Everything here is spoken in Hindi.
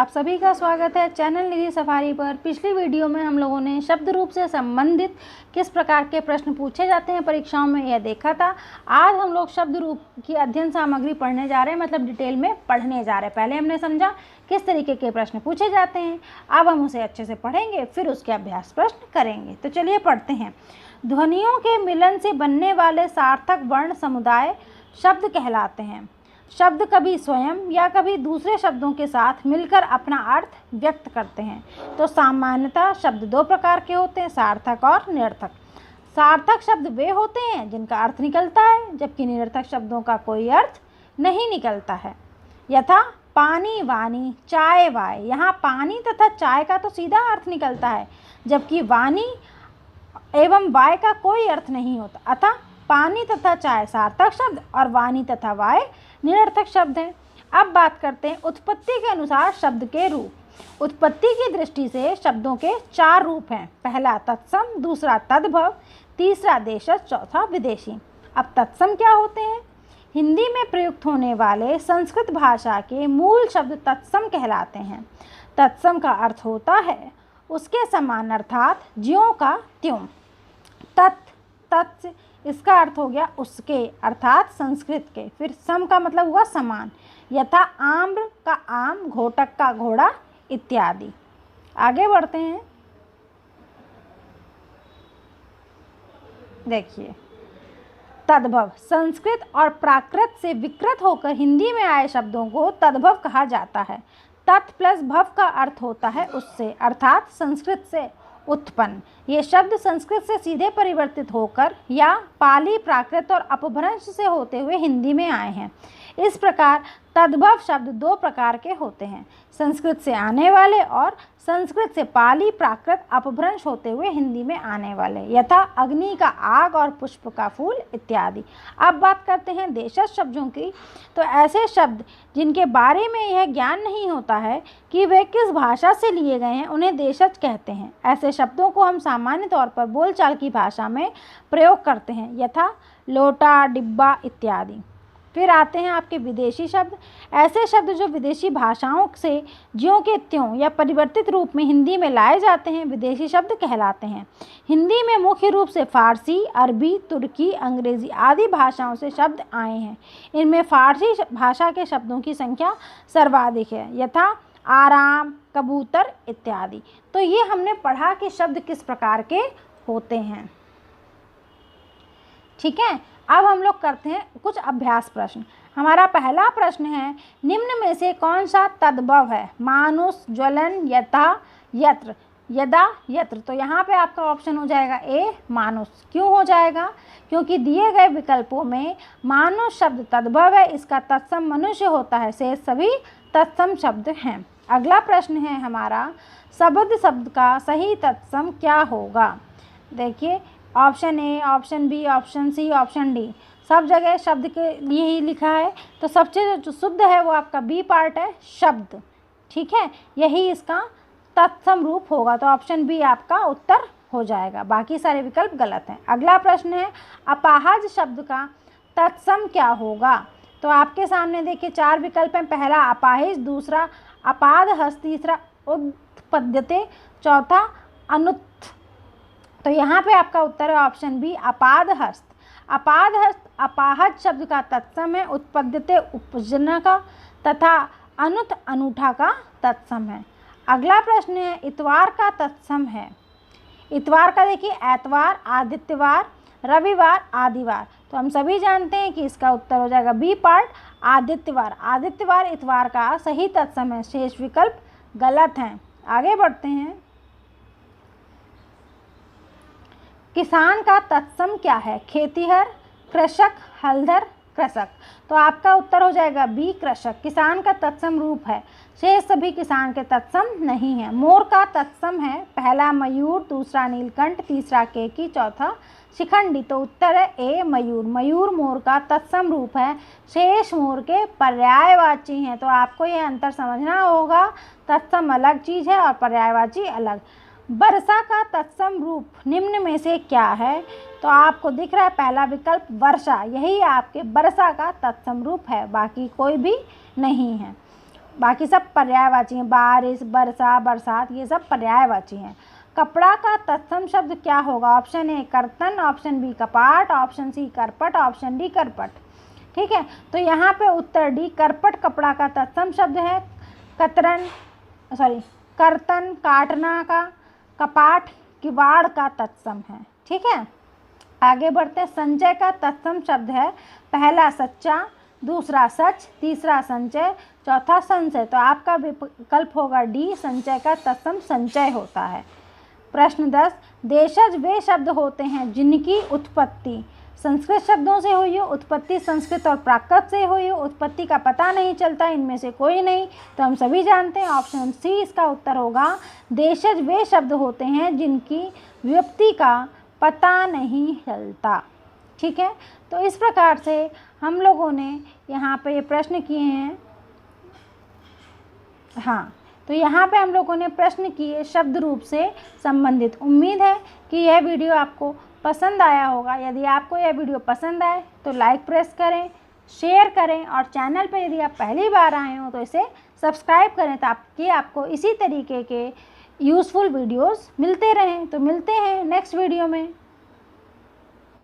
आप सभी का स्वागत है चैनल निधि सफारी पर। पिछली वीडियो में हम लोगों ने शब्द रूप से संबंधित किस प्रकार के प्रश्न पूछे जाते हैं परीक्षाओं में यह देखा था। आज हम लोग शब्द रूप की अध्ययन सामग्री पढ़ने जा रहे हैं, मतलब डिटेल में पढ़ने जा रहे हैं। पहले हमने समझा किस तरीके के प्रश्न पूछे जाते हैं, अब हम उसे अच्छे से पढ़ेंगे, फिर उसके अभ्यास प्रश्न करेंगे। तो चलिए पढ़ते हैं। ध्वनियों के मिलन से बनने वाले सार्थक वर्ण समुदाय शब्द कहलाते हैं। शब्द कभी स्वयं या कभी दूसरे शब्दों के साथ मिलकर अपना अर्थ व्यक्त करते हैं। तो सामान्यतः शब्द दो प्रकार के होते हैं, सार्थक और निरर्थक। सार्थक शब्द वे होते हैं जिनका अर्थ निकलता है, जबकि निरर्थक शब्दों का कोई अर्थ नहीं निकलता है। यथा पानी वानी, चाय वाय। यहाँ पानी तथा चाय का तो सीधा अर्थ निकलता है, जबकि वानी एवं वाय का कोई अर्थ नहीं होता। अतः पानी तथा चाय सार्थक शब्द और वानी तथा वाय निरर्थक शब्द हैं। अब बात करते हैं उत्पत्ति के अनुसार शब्द के रूप। उत्पत्ति की दृष्टि से शब्दों के चार रूप हैं। पहला तत्सम, दूसरा तद्भव, तीसरा देशज, चौथा विदेशी। अब तत्सम क्या होते हैं? हिंदी में प्रयुक्त होने वाले संस्कृत भाषा के मूल शब्द तत्सम कहलाते हैं। तत्सम का अर्थ होता है उसके समान, अर्थात ज्यों का त्यों। तत् इसका अर्थ हो गया उसके, अर्थात संस्कृत के। फिर सम का मतलब हुआ समान, यथा आम्र का आम, घोटक का घोड़ा इत्यादि। आगे बढ़ते हैं। देखिए तद्भव, संस्कृत और प्राकृत से विकृत होकर हिंदी में आए शब्दों को तद्भव कहा जाता है। तत् प्लस भव का अर्थ होता है उससे, अर्थात संस्कृत से उत्पन्न। ये शब्द संस्कृत से सीधे परिवर्तित होकर या पाली, प्राकृत और अपभ्रंश से होते हुए हिंदी में आए हैं। इस प्रकार तद्भव शब्द दो प्रकार के होते हैं, संस्कृत से आने वाले और संस्कृत से पाली, प्राकृत, अपभ्रंश होते हुए हिंदी में आने वाले, यथा अग्नि का आग और पुष्प का फूल इत्यादि। अब बात करते हैं देशज शब्दों की। तो ऐसे शब्द जिनके बारे में यह ज्ञान नहीं होता है कि वे किस भाषा से लिए गए हैं, उन्हें देशज कहते हैं। ऐसे शब्दों को हम सामान्य तौर पर बोलचाल की भाषा में प्रयोग करते हैं, यथा लोटा, डिब्बा इत्यादि। फिर आते हैं आपके विदेशी शब्द। ऐसे शब्द जो विदेशी भाषाओं से ज्यों के त्यों या परिवर्तित रूप में हिंदी में लाए जाते हैं, विदेशी शब्द कहलाते हैं। हिंदी में मुख्य रूप से फारसी, अरबी, तुर्की, अंग्रेजी आदि भाषाओं से शब्द आए हैं। इनमें फारसी भाषा के शब्दों की संख्या सर्वाधिक है, यथा आराम, कबूतर इत्यादि। तो ये हमने पढ़ा कि शब्द किस प्रकार के होते हैं। ठीक है, अब हम लोग करते हैं कुछ अभ्यास प्रश्न। हमारा पहला प्रश्न है, निम्न में से कौन सा तद्भव है? मानुष, ज्वलन, यथा, यत्र, यदा, यत्र। तो यहाँ पे आपका ऑप्शन हो जाएगा ए, मानुष। क्यों हो जाएगा? क्योंकि दिए गए विकल्पों में मानुष शब्द तद्भव है, इसका तत्सम मनुष्य होता है, शेष सभी तत्सम शब्द हैं। अगला प्रश्न है हमारा, शब्द शब्द का सही तत्सम क्या होगा? देखिए option A, option B, option C, option D, सब जगह शब्द के लिए ही लिखा है। तो सबसे जो शुद्ध है वो आपका बी पार्ट है, शब्द। ठीक है, यही इसका तत्सम रूप होगा। तो ऑप्शन बी आपका उत्तर हो जाएगा, बाकी सारे विकल्प गलत हैं। अगला प्रश्न है, अपाहज शब्द का तत्सम क्या होगा? तो आपके सामने देखिए चार विकल्प हैं। पहला अपाहिज, दूसरा अपादहस्त, तीसरा उत्पद्यते, चौथा अनुत्। तो यहाँ पे आपका उत्तर है ऑप्शन बी, अपादहस्त। अपादहस्त अपाहज शब्द का तत्सम है, उत्पद्यते उपजना का तथा अनुत अनूठा का तत्सम है। अगला प्रश्न है, इतवार का तत्सम है। इतवार का देखिए एतवार, आदित्यवार, रविवार, आदिवार। तो हम सभी जानते हैं कि इसका उत्तर हो जाएगा बी पार्ट, आदित्यवार। आदित्यवार इतवार का सही तत्सम है, शेष विकल्प गलत हैं। आगे बढ़ते हैं। किसान का तत्सम क्या है? खेतीहर, कृषक, हलधर, कृषक। तो आपका उत्तर हो जाएगा बी, कृषक। किसान का तत्सम रूप है, शेष सभी किसान के तत्सम नहीं है। मोर का तत्सम है, पहला मयूर, दूसरा नीलकंठ, तीसरा केकी, चौथा शिखंडी। तो उत्तर है ए, मयूर। मयूर मोर का तत्सम रूप है, शेष मोर के पर्यायवाची हैं। तो आपको ये अंतर समझना होगा, तत्सम अलग चीज़ है और पर्यायवाची अलग। वर्षा का तत्सम रूप निम्न में से क्या है? तो आपको दिख रहा है पहला विकल्प वर्षा, यही आपके वर्षा का तत्सम रूप है, बाकी कोई भी नहीं है। बाकी सब पर्यायवाची हैं। बारिश, वर्षा, बरसात, ये सब पर्यायवाची हैं। कपड़ा का तत्सम शब्द क्या होगा? ऑप्शन ए कर्तन, ऑप्शन बी कपाट, ऑप्शन सी करपट, ऑप्शन डी करपट। ठीक है, तो यहाँ पे उत्तर डी करपट कपड़ा का तत्सम शब्द है। कर्तन काटना का, कपाट किवाड़ का तत्सम है। ठीक है, आगे बढ़ते हैं। संचय का तत्सम शब्द है, पहला सच्चा, दूसरा सच, तीसरा संचय, चौथा संचय। तो आपका विकल्प होगा डी, संचय का तत्सम संचय होता है। प्रश्न 10, देशज वे शब्द होते हैं जिनकी उत्पत्ति संस्कृत शब्दों से हुई हो, उत्पत्ति संस्कृत और प्राकृत से हुई हो, उत्पत्ति का पता नहीं चलता, इनमें से कोई नहीं। तो हम सभी जानते हैं ऑप्शन सी इसका उत्तर होगा। देशज वे शब्द होते हैं जिनकी व्युत्पत्ति का पता नहीं चलता। ठीक है, तो इस प्रकार से हम लोगों ने यहाँ पे प्रश्न किए हैं। हाँ, तो यहाँ पे हम लोगों ने प्रश्न किए शब्द रूप से संबंधित। उम्मीद है कि यह वीडियो आपको पसंद आया होगा। यदि आपको यह वीडियो पसंद आए तो लाइक प्रेस करें, शेयर करें, और चैनल पर यदि आप पहली बार आए हो तो इसे सब्सक्राइब करें ताकि आपको इसी तरीके के यूज़फुल वीडियोस मिलते रहें। तो मिलते हैं नेक्स्ट वीडियो में।